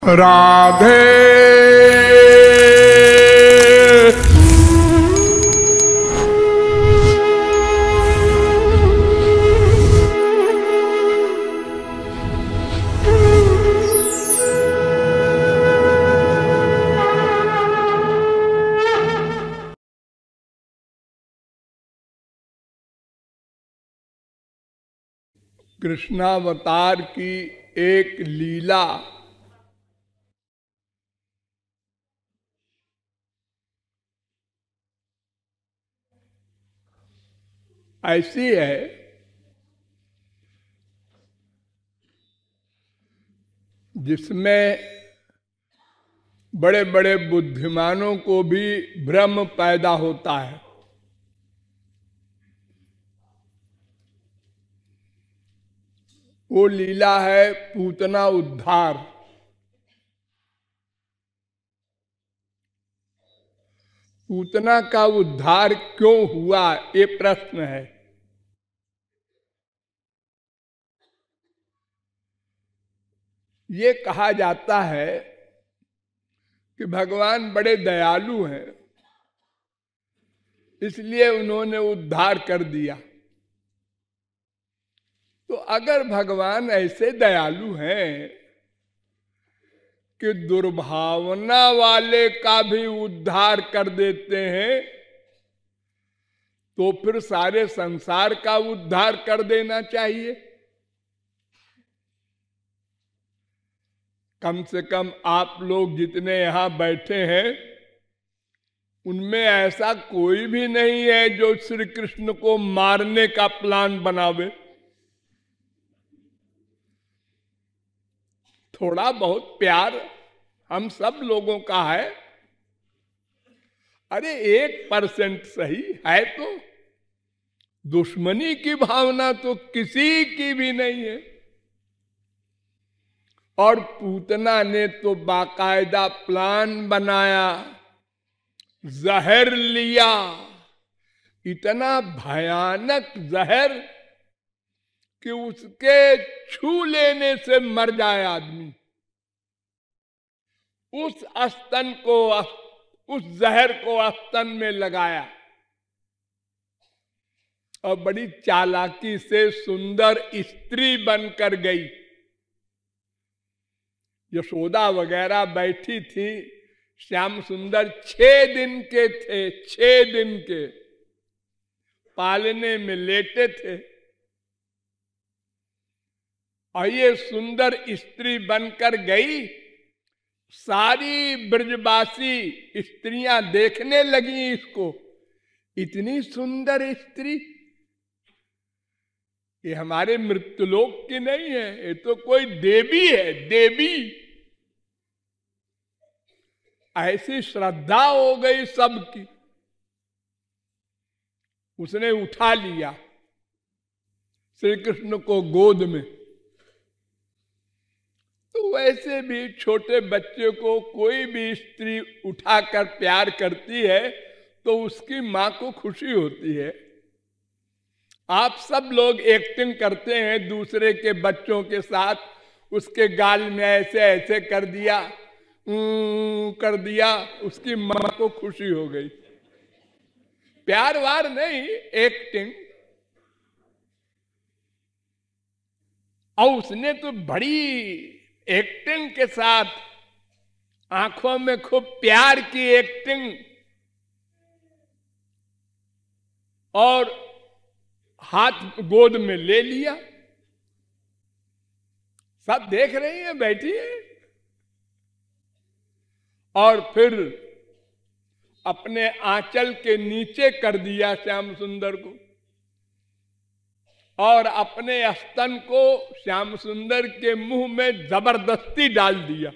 राधे कृष्णावतार की एक लीला ऐसी है जिसमें बड़े बड़े बुद्धिमानों को भी भ्रम पैदा होता है। वो लीला है पूतना उद्धार। पूतना का उद्धार क्यों हुआ, ये प्रश्न है। ये कहा जाता है कि भगवान बड़े दयालु हैं, इसलिए उन्होंने उद्धार कर दिया। तो अगर भगवान ऐसे दयालु हैं कि दुर्भावना वाले का भी उद्धार कर देते हैं, तो फिर सारे संसार का उद्धार कर देना चाहिए। कम से कम आप लोग जितने यहां बैठे हैं उनमें ऐसा कोई भी नहीं है जो श्री कृष्ण को मारने का प्लान बनावे। थोड़ा बहुत प्यार हम सब लोगों का है। अरे 1% सही है, तो दुश्मनी की भावना तो किसी की भी नहीं है। और पूतना ने तो बाकायदा प्लान बनाया, जहर लिया, इतना भयानक जहर कि उसके छू लेने से मर जाए आदमी। उस स्तन को, उस जहर को स्तन में लगाया और बड़ी चालाकी से सुंदर स्त्री बनकर गई। यशोदा वगैरह बैठी थी, श्याम सुंदर 6 दिन के थे, 6 दिन के पालने में लेटे थे, और ये सुंदर स्त्री बनकर गई। सारी ब्रजवासी स्त्रियां देखने लगी इसको, इतनी सुंदर स्त्री, ये हमारे मृत्युलोक की नहीं है, ये तो कोई देवी है, देवी। ऐसी श्रद्धा हो गई सबकी। उसने उठा लिया श्री कृष्ण को गोद में। तो वैसे भी छोटे बच्चे को कोई भी स्त्री उठाकर प्यार करती है तो उसकी मां को खुशी होती है। आप सब लोग एक्टिंग करते हैं दूसरे के बच्चों के साथ, उसके गाल में ऐसे ऐसे कर दिया, कर दिया, उसकी मां को खुशी हो गई। प्यार वार नहीं, एक्टिंग। और उसने तो बड़ी एक्टिंग के साथ, आंखों में खूब प्यार की एक्टिंग, और हाथ गोद में ले लिया। सब देख रही है, बैठी है। और फिर अपने आंचल के नीचे कर दिया श्याम सुंदर को, और अपने स्तन को श्याम सुंदर के मुंह में जबरदस्ती डाल दिया।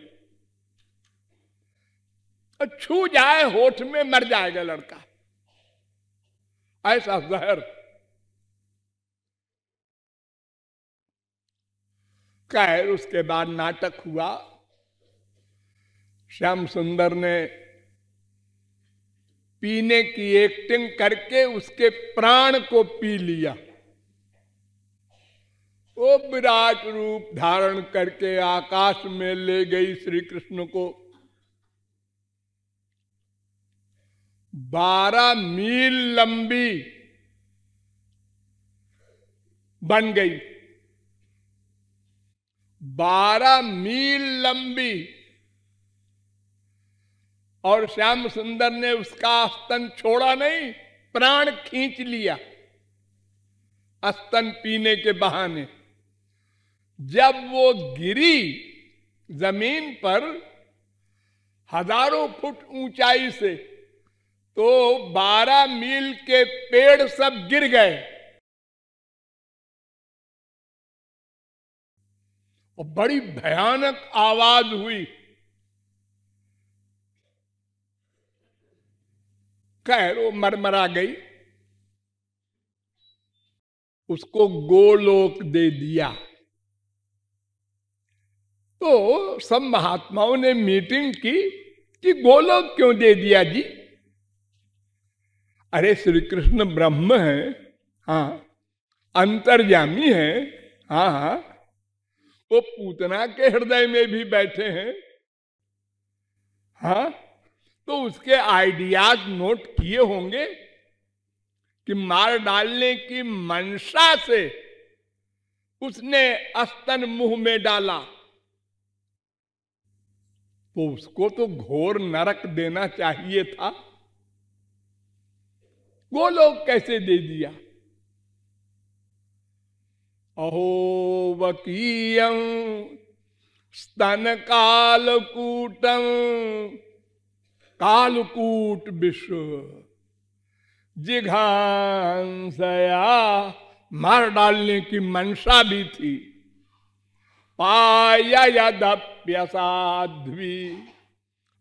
छू जाए होठ में मर जाएगा लड़का, ऐसा जहर। खैर उसके बाद नाटक हुआ। श्याम सुंदर ने पीने की एक्टिंग करके उसके प्राण को पी लिया। वो विराट रूप धारण करके आकाश में ले गई श्री कृष्ण को। 12 मील लंबी बन गई, 12 मील लंबी। और श्याम सुंदर ने उसका स्तन छोड़ा नहीं, प्राण खींच लिया स्तन पीने के बहाने। जब वो गिरी जमीन पर हजारों फुट ऊंचाई से, तो 12 मील के पेड़ सब गिर गए और बड़ी भयानक आवाज हुई। खैर वो मरमरा गई, उसको गोलोक दे दिया। तो सब महात्माओं ने मीटिंग की कि गोलोक क्यों दे दिया जी? अरे श्री कृष्ण ब्रह्म है, हाँ, अंतर्यामी है, हाँ हाँ, वो पूतना के हृदय में भी बैठे हैं, हाँ, तो उसके आइडियाज नोट किए होंगे कि मार डालने की मंशा से उसने स्तन मुंह में डाला, तो उसको तो घोर नरक देना चाहिए था। गोलोक कैसे दे दिया? अहो वकीयं स्तन कालकूटं कालकूट विश्व जिघांसया, मार डालने की मंशा भी थी। पाया यदप्यसाध्वी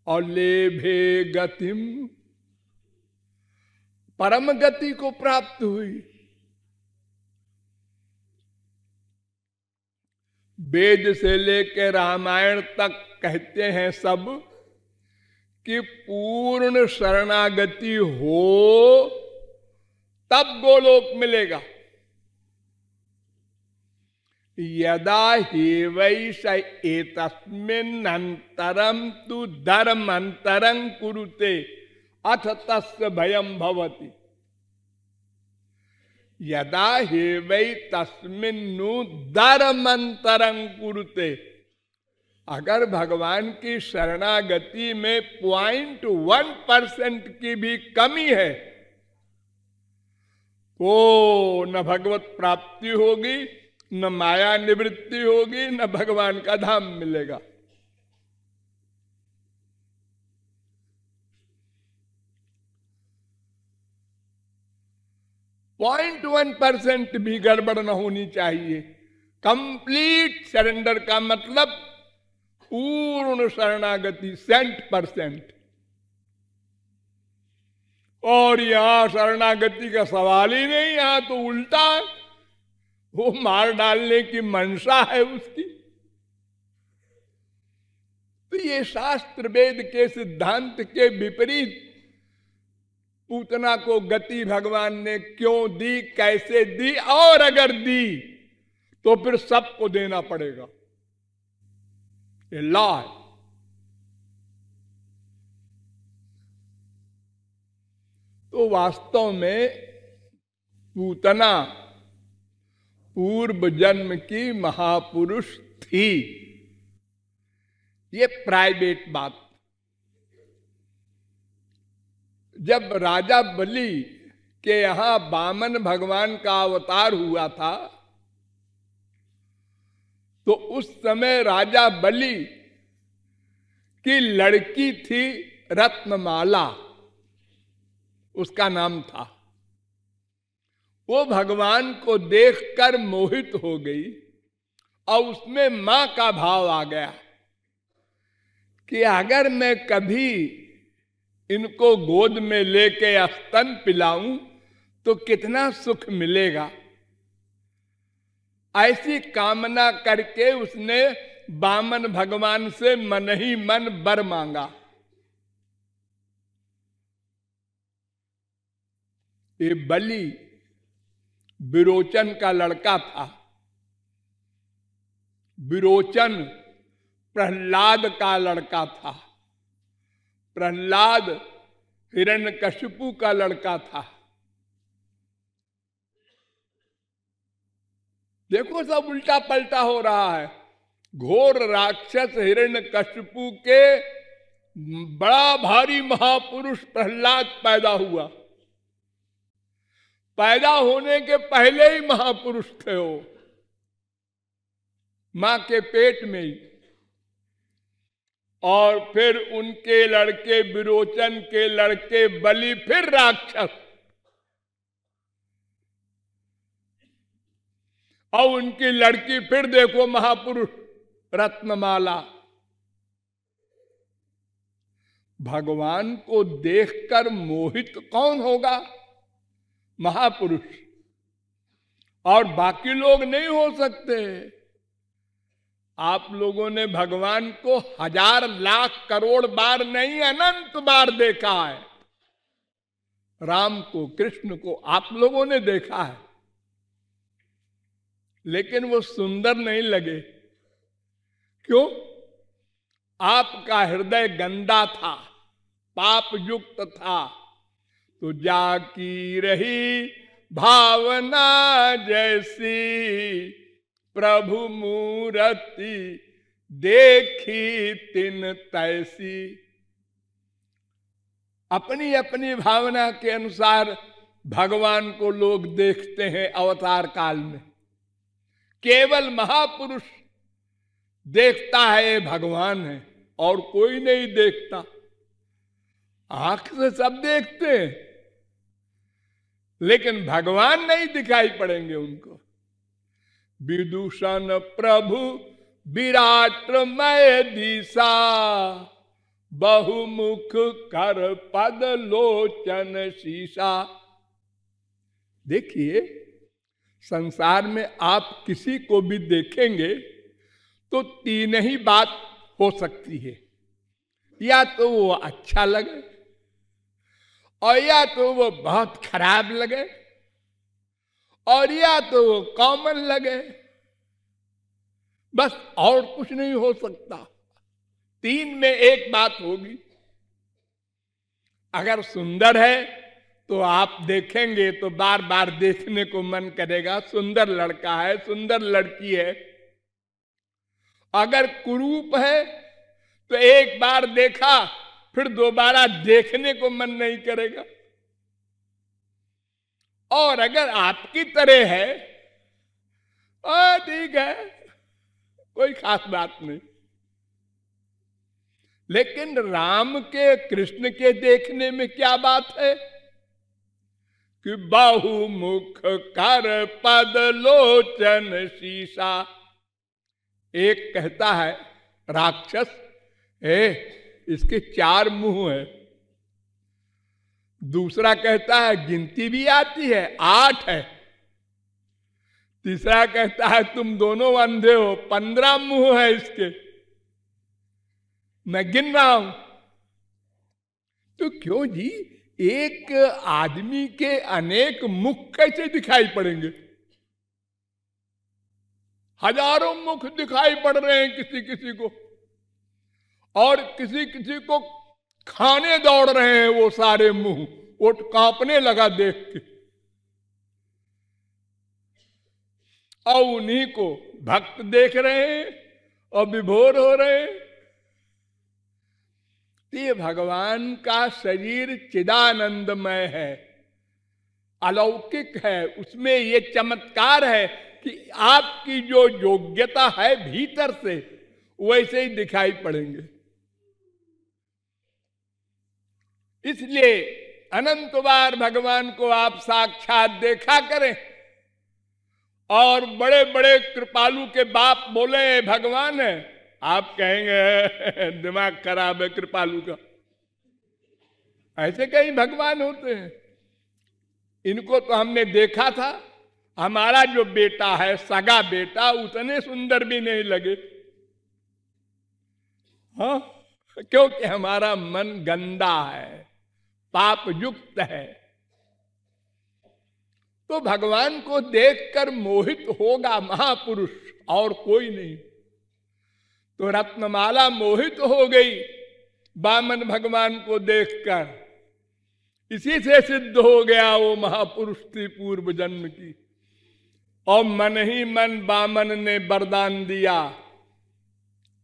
और लेभे गतिम, परम गति को प्राप्त हुई। वेद से लेकर रामायण तक कहते हैं सब कि पूर्ण शरणागति हो तब गोलोक मिलेगा। यदा ही वैश एतस्मिन् अंतरम तु धर्म अंतरं कुरुते अथ तस्य भयं भवति। यदा ही वै तस्मिन्नु धर्मांतरं कुरुते, अगर भगवान की शरणागति में 0.1% की भी कमी है तो न भगवत प्राप्ति होगी, न माया निवृत्ति होगी, न भगवान का धाम मिलेगा। पॉइंट 1% भी गड़बड़ न होनी चाहिए। कंप्लीट सरेंडर का मतलब पूर्ण शरणागति 100%। और यहां शरणागति का सवाल ही नहीं, यहां तो उल्टा है, वो मार डालने की मंशा है उसकी। तो ये शास्त्र वेद के सिद्धांत के विपरीत पूतना को गति भगवान ने क्यों दी, कैसे दी, और अगर दी तो फिर सबको देना पड़ेगा। ये लॉ है। तो वास्तव में पूतना पूर्व जन्म की महापुरुष थी, ये प्राइवेट बात। जब राजा बलि के यहां वामन भगवान का अवतार हुआ था, तो उस समय राजा बलि की लड़की थी रत्नमाला, उसका नाम था। वो भगवान को देखकर मोहित हो गई और उसमें मां का भाव आ गया कि अगर मैं कभी इनको गोद में लेके स्तन पिलाऊं तो कितना सुख मिलेगा। ऐसी कामना करके उसने वामन भगवान से मन ही मन वर मांगा। ये बलि विरोचन का लड़का था, विरोचन प्रहलाद का लड़का था। प्रहलाद हिरण्यकशिपु का लड़का था। देखो सब उल्टा पलटा हो रहा है। घोर राक्षस हिरण्यकशिपु के बड़ा भारी महापुरुष प्रहलाद पैदा हुआ। पैदा होने के पहले ही महापुरुष थे वो, मां के पेट में ही। और फिर उनके लड़के विरोचन के लड़के बलि फिर राक्षस, और उनकी लड़की फिर देखो महापुरुष रत्नमाला। भगवान को देखकर मोहित कौन होगा? महापुरुष। और बाकी लोग नहीं हो सकते। आप लोगों ने भगवान को 1000 लाख करोड़ बार नहीं, अनंत बार देखा है। राम को, कृष्ण को आप लोगों ने देखा है, लेकिन वो सुंदर नहीं लगे। क्यों? आपका हृदय गंदा था, पाप युक्त था। तो जाकी रही भावना जैसी, प्रभु मूरति देखी तिन तैसी। अपनी अपनी भावना के अनुसार भगवान को लोग देखते हैं अवतार काल में। केवल महापुरुष देखता है भगवान है, और कोई नहीं देखता। आंख से सब देखते हैं, लेकिन भगवान नहीं दिखाई पड़ेंगे उनको। विदूषण प्रभु विराटमय दिशा, बहुमुख कर पद लोचन शीशा। देखिए, संसार में आप किसी को भी देखेंगे तो 3 ही बात हो सकती है। या तो वो अच्छा लगे, और या तो वो बहुत खराब लगे, और या तो वो कॉमन लगे। बस और कुछ नहीं हो सकता। 3 में एक बात होगी। अगर सुंदर है तो आप देखेंगे तो बार बार देखने को मन करेगा। सुंदर लड़का है, सुंदर लड़की है। अगर कुरूप है तो एक बार देखा फिर दोबारा देखने को मन नहीं करेगा। और अगर आपकी तरह है, ठीक है, कोई खास बात नहीं। लेकिन राम के, कृष्ण के देखने में क्या बात है कि बहुमुख कर पद लोचन शीशा। एक कहता है राक्षस, इसके 4 मुंह है। दूसरा कहता है गिनती भी आती है, 8 है। तीसरा कहता है तुम दोनों अंधे हो, 15 मुंह है इसके, मैं गिन रहा हूं। तो क्यों जी, एक आदमी के अनेक मुख कैसे दिखाई पड़ेंगे? हजारों मुख दिखाई पड़ रहे हैं किसी किसी को, और किसी किसी को खाने दौड़ रहे हैं वो सारे मुंह। वो कांपने लगा देख के। और उन्हीं को भक्त देख रहे हैं और विभोर हो रहे हैं। ये भगवान का शरीर चिदानंदमय है, अलौकिक है। उसमें ये चमत्कार है कि आपकी जो योग्यता है भीतर से, वैसे ही दिखाई पड़ेंगे। इसलिए अनंत बार भगवान को आप साक्षात देखा करें। और बड़े बड़े कृपालु के बाप बोले भगवान है, आप कहेंगे दिमाग खराब है कृपालु का। ऐसे कहीं भगवान होते हैं? इनको तो हमने देखा था। हमारा जो बेटा है, सगा बेटा, उतने सुंदर भी नहीं लगे। हाँ, क्योंकि हमारा मन गंदा है, पाप युक्त है। तो भगवान को देखकर मोहित होगा महापुरुष, और कोई नहीं। तो रत्नमाला मोहित हो गई वामन भगवान को देखकर। इसी से सिद्ध हो गया वो महापुरुष थी पूर्व जन्म की। और मन ही मन वामन ने वरदान दिया,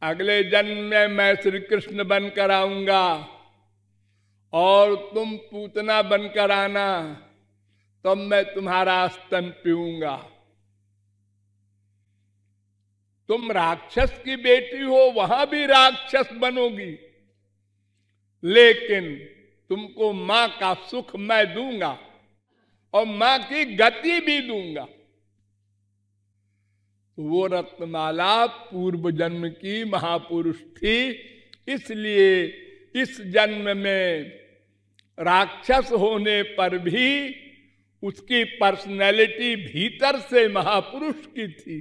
अगले जन्म में मैं श्री कृष्ण बनकर आऊंगा और तुम पूतना बनकर आना, तब मैं तुम्हारा स्तन पीऊंगा। तुम राक्षस की बेटी हो, वहां भी राक्षस बनोगी, लेकिन तुमको मां का सुख मैं दूंगा और मां की गति भी दूंगा। वो रत्नमाला पूर्व जन्म की महापुरुष थी, इसलिए इस जन्म में राक्षस होने पर भी उसकी पर्सनैलिटी भीतर से महापुरुष की थी,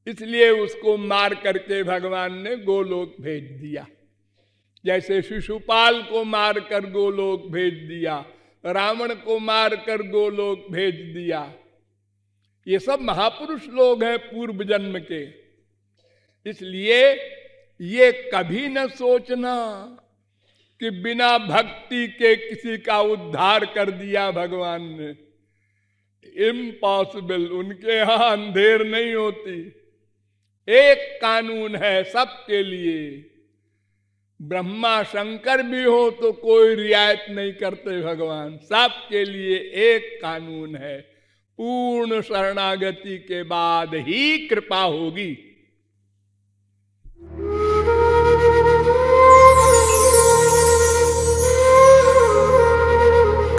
इसलिए उसको मार करके भगवान ने गोलोक भेज दिया। जैसे शिशुपाल को मारकर गोलोक भेज दिया, रावण को मारकर गोलोक भेज दिया। ये सब महापुरुष लोग हैं पूर्व जन्म के। इसलिए ये कभी न सोचना कि बिना भक्ति के किसी का उद्धार कर दिया भगवान ने। इम्पॉसिबल, उनके यहां अंधेर नहीं होती। एक कानून है सबके लिए, ब्रह्मा शंकर भी हो तो कोई रियायत नहीं करते भगवान, सबके लिए एक कानून है, पूर्ण शरणागति के बाद ही कृपा होगी।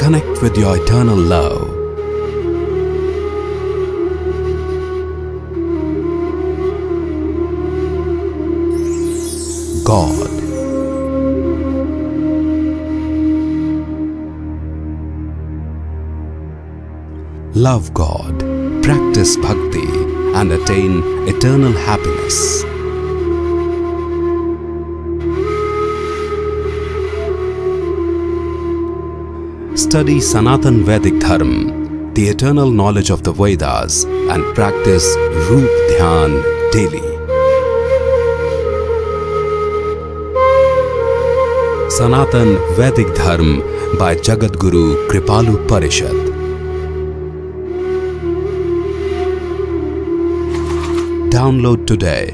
Connect with your eternal love. God. Love God, practice bhakti and attain eternal happiness. Study Sanatan Vedic Dharma, the eternal knowledge of the Vedas, and practice Roop Dhyan daily. Sanatan Vedic Dharma by Jagadguru Kripalu Parishad. Download today